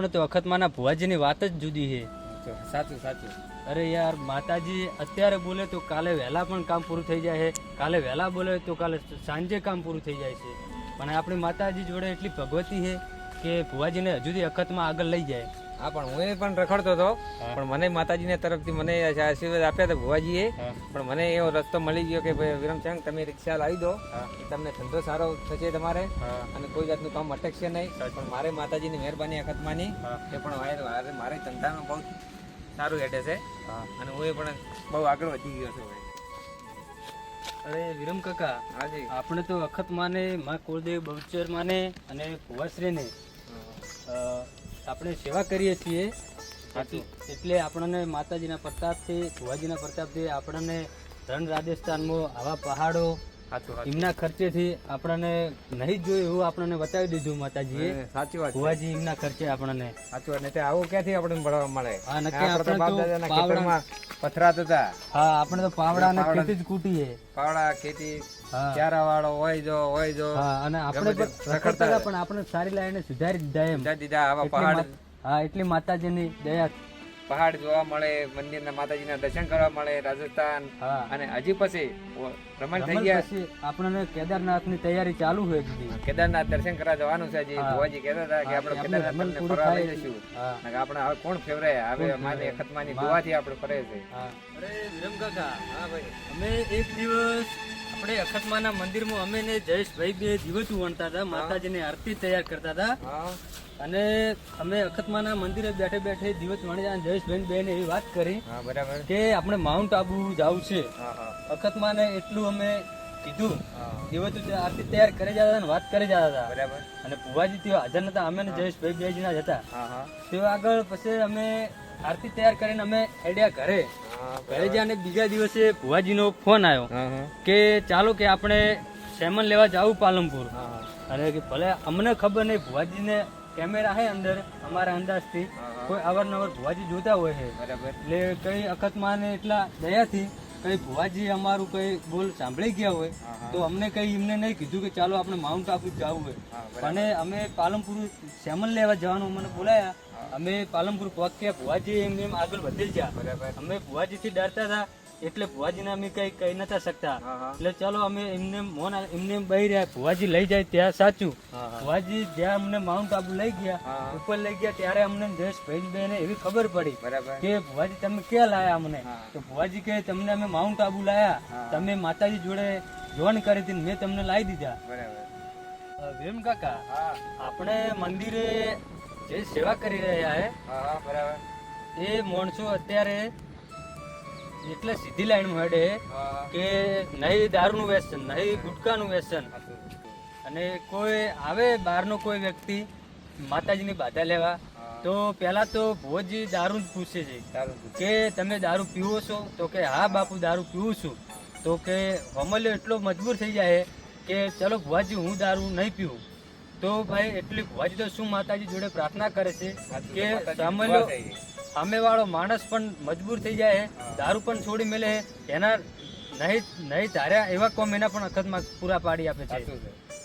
આપણે તો અખતમાના ભુવાજીની વાત જ જુદી છે. સાચું સાચું. અરે યાર, માતાજી અત્યારે બોલે તો કાલે વહેલા પણ કામ પૂરું થઈ જાય છે, કાલે વહેલા બોલે તો કાલે સાંજે કામ પૂરું થઈ જાય છે. પણ આપણી માતાજી જોડે એટલી ભગવતી છે કે ભુવાજીને હજુ સુધી અખતમાં આગળ લઈ જાય. હા, પણ હું પણ રખડતો હતો, પણ મને માતાજીને તરફથી મને આશીર્વાદ આપ્યા હતા ભુવાજીએ. પણ મને એવો રસ્તો મળી ગયો કે ભાઈ વિરમચંદ, તમે રિક્ષા લાવી દો, તમને ધંધો સારો થશે તમારે, અને કોઈ જાતનું કામ અટકશે નહીં. પણ મારે માતાજીની મહેરબાની અખતમાની એ પણ મારે ધંધામાં બહુ સારું હેઠે છે, અને હું એ પણ બહુ આગળ વધી ગયો છું. અરે વિરમ કાકા, હાજી, આપણે તો અખત માને, મા કુળદેવ બહુચર માને અને ભુવાશ્રીને આપણે સેવા કરીએ છીએ. એટલે આપણને માતાજીના પ્રતાપથી, ભુવાજીના પ્રતાપથી આપણને રણ રાજસ્થાનમાં આવા પહાડો એમના ખર્ચેથી આપણને નહીં જોયું એવું આપણને બતાવી દીધું માતાજીએ. સાચી વાત. ભુવાજી એમના ખર્ચે આપણને સાચી વાત. નહીં આવું ક્યાંથી આપણને ભણવા મળે? હા, નક્કી આપણે તો પથરાત હતા. હા, આપણે તો પાવડા ને ખેતી જ કૂટીએ. પાવડા ખેતી, ચારા વાળો હોય જો. હા, અને આપણે રખડતા પણ આપણે સારી લાઈને સુધારી દીધા એમ દીધા. આવા પહાડ, હા, એટલી માતાજીની દયા. પહાડ જોવા મળે, મંદિરના માતાજીના દર્શન કરવા મળે રાજસ્થાન. અને હજી પછી રમણ થઈ ગયા પછી આપણને કેદારનાથની તૈયારી ચાલુ હોય દીધી. કેદારનાથ દર્શન કરવા જવાનું છે. હજી ભુવાજી કહેતા હતા કે આપણે કેદારનાથ ફરવા લઈ જઈશું. આપણે હવે કોણ ફેવરે? હવે માની અખતમાની દુઆથી આપણે ફરે છે. અરે વિરમ કાકા, હા ભાઈ, અમે એક દિવસ આપણે અખતમાના મંદિરમાં અમે ને જયેશભાઈ બે દિવસ વણતા હતા, માતાજીની આરતી તૈયાર કરતા હતા. અને અમે અખતમાના મંદિરે બેઠે બેઠે દિવસ વણી જયેશભાઈ બેન એવી વાત કરી કે આપણે માઉન્ટ આબુ જવું છે. અખતમાને એટલું અમે કીધું, દિવસ આરતી તૈયાર કરી જતા હતા, વાત કરી જતા હતા. બરાબર. અને ભુવાજી ત્યાં હાજર નતા, અમે ને જયેશભાઈ બે જણા જ હતા. તે આગળ પછી અમે આરતી તૈયાર કરીને અમે હેડ્યા ઘરે. ઘરે જ્યાં બીજા દિવસે ભુવાજીનો ફોન આવ્યો કે ચાલો કે આપણે સેમન લેવા જવું પાલનપુર. અને કે ભલે અમને ખબર નહીં, ભુવાજીને કેમેરા હે અંદર, અમારા અંદાજથી કોઈ અવારનવાર ભુવાજી જોતા હોય છે. બરાબર. એટલે કઈ અખતમાને એટલા દયાથી કઈ ભુવાજી અમારું કઈ બોલ સાંભળી ગયા હોય તો અમને કઈ એમને નહીં કીધું કે ચાલો આપણે માઉન્ટ આબુ જવું હોય. અને અમે પાલનપુર સેમન લેવા જવાનું મને બોલાયા. અમે પાલનપુર પહોંચ્યા, ભુવાજી એમ આગળ વધી ગયા. બરાબર. અમે ભુવાજીથી ડરતા હતા એટલે ભુવાજીને અમે કઈ કહી નતા શકતા. એટલે ચાલો અમે એમને બહી રહ્યા, ભુવાજી લઈ જાય ત્યાં સાચું. ભુવાજી જ્યાં અમને માઉન્ટ આબુ લઈ ગયા, ઉપર લઈ ગયા, ત્યારે અમને જયેશભાઈ બેન એવી ખબર પડી કે ભુવાજી તમે ક્યાં લાયા અમને? તો ભુવાજી કહે તમને અમે માઉન્ટ આબુ લાયા, તમે માતાજી જોડે જોન કરી હતી, મેં તમને લાવી દીધા. બરાબર. વિરમ કાકા, આપણે મંદિરે જે સેવા કરી રહ્યા હે, બરાબર, એ માણસો અત્યારે એટલે સીધી લાઈન હેડે કે નહીં દારૂનું વ્યસન, નહીં ગુટકાનું વ્યસન. અને કોઈ આવે બહારનો કોઈ વ્યક્તિ માતાજીની બાધા લેવા તો પેલા તો ભુવાજી દારૂ જ પૂછે છે કે તમે દારૂ પીવો છો? તો કે હા બાપુ દારૂ પીવું છું. તો કે હમલ્યો એટલો મજબૂર થઈ જાય કે ચલો ભુવાજી હું દારૂ નહીં પીવું. તો ભાઈ એટલી ભુવાજી તો શું માતાજી જોડે પ્રાર્થના કરે છે કે સામે વાળો માણસ પણ મજબૂર થઈ જાય, દારૂ પણ છોડી મેલે, એના નહીં ધાર્યા એવા કોમ એના પણ અખતમાં પૂરા પાડી આપે છે.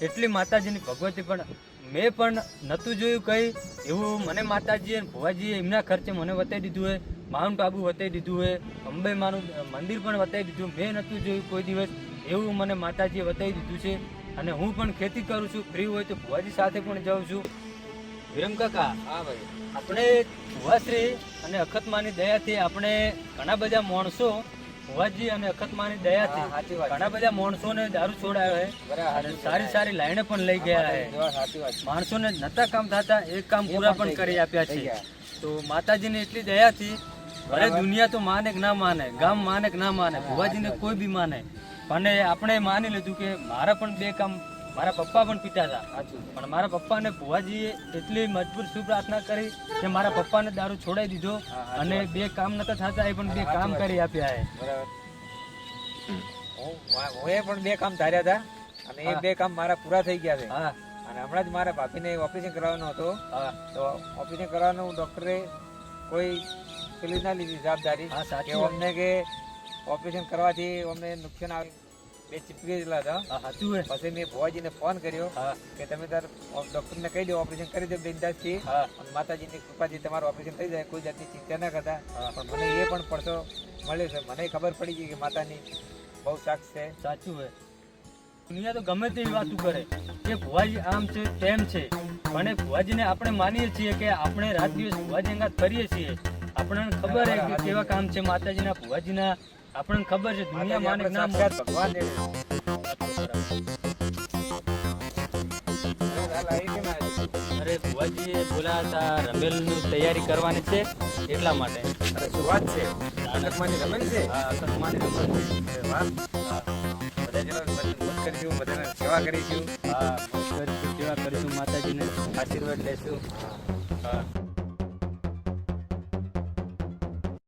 એટલી માતાજીની ભગવતી. પણ મેં પણ નતું જોયું કઈ એવું. મને માતાજીએ ભુવાજીએ એમના ખર્ચે મને બતાવી દીધું હોય, માઉન્ટ આબુ બતાવી દીધું હોય, અંબે માનું મંદિર પણ બતાવી દીધું. મેં નતું જોયું કોઈ દિવસ એવું, મને માતાજીએ બતાવી દીધું છે. અને હું પણ ખેતી કરું છું, ફ્રી હોય તો ભુવાજી સાથે પણ જાઉં છું. વિરમ કાકા, હા ભાઈ, આપણે ભુવાશ્રી અને અખતમાની દયાથી આપણે ઘણા બધા માણસો, ભુવાજી અને અખતમાની દયાથી ઘણા બધા માણસોને દારૂ છોડાયો છે અને સારી સારી લાઈને પણ લઈ ગયા છે. માણસોને નતા કામ થતા એ કામ પૂરા પણ કરી આપ્યા છે. તો માતાજીની એટલી દયાથી ભલે દુનિયા તો માને કે ના માને, ગામ માને કે ના માને, ભુવાજીને કોઈ બી માને, પણ આપણે માની લીધું કે મારા પણ બે કામ, મારા પપ્પા પણ પીતા હતા, પણ મારા પપ્પાને ભુવાજીએ એટલી મજબૂર શું પ્રાર્થના કરી કે મારા પપ્પાને દારૂ છોડાઈ દીધો અને બે કામ નતા થતા એ પણ બે કામ કરી આપ્યા છે. હું પણ બે કામ ધાર્યા હતા અને એ બે કામ મારા પૂરા થઈ ગયા છે. અને હમણાં જ મારા ભાભીને ઓપરેશન કરવાનો હતો, તો ઓપરેશન કરવાનું ડોક્ટરે કોઈ પેલી ના લીધી જવાબદારી કે અમને કે ઓપરેશન કરવાથી અમને નુકસાન આવે, બે ચીપકી ગયેલા હતા. હા સાચું હે. પછી મેં ભુવાજીને ફોન કર્યો હા કે તમે તાર ડોક્ટરને કહી દો ઓપરેશન કરી દો બિંદાસથી. હા અને માતાજીની કૃપાથી તમારું ઓપરેશન થઈ જાય, કોઈ જાતની ચિંતા ના કરતા. હા. પણ મને એ પણ પડતો મળ્યો છે. મને ખબર પડી ગઈ કે માતાની બહુ સાક્ષ છે. સાચું હે. દુનિયા તો ગમે તેવી વાતું કરે કે ભુવાજી આમ છે તેમ છે, પણ એ ભુવાજીને આપણે માનીએ છીએ કે આપણે રાત દિવસ ભુવાજી અંગાત ફરીએ છીએ. આપણને ખબર છે કે કેવા કામ છે માતાજીના ભુવાજીના, આપણને ખબર છે. દુનિયા માને કે ના માને. સાક્ષાત ભગવાન છે. અરે ભુવાજી બોલ્યા હતા રમેલની તૈયારી કરવાની છે એટલા માટે. અરે શું વાત છે, અકસ્માતની રમેલ છે. હા અકસ્માતની રમત છે. અરે વાહ. બધા ચલો મત કરીશું, બધાને સેવા કરીશું. હા સેવા કરીશું, માતાજીને આશીર્વાદ લેશું. હા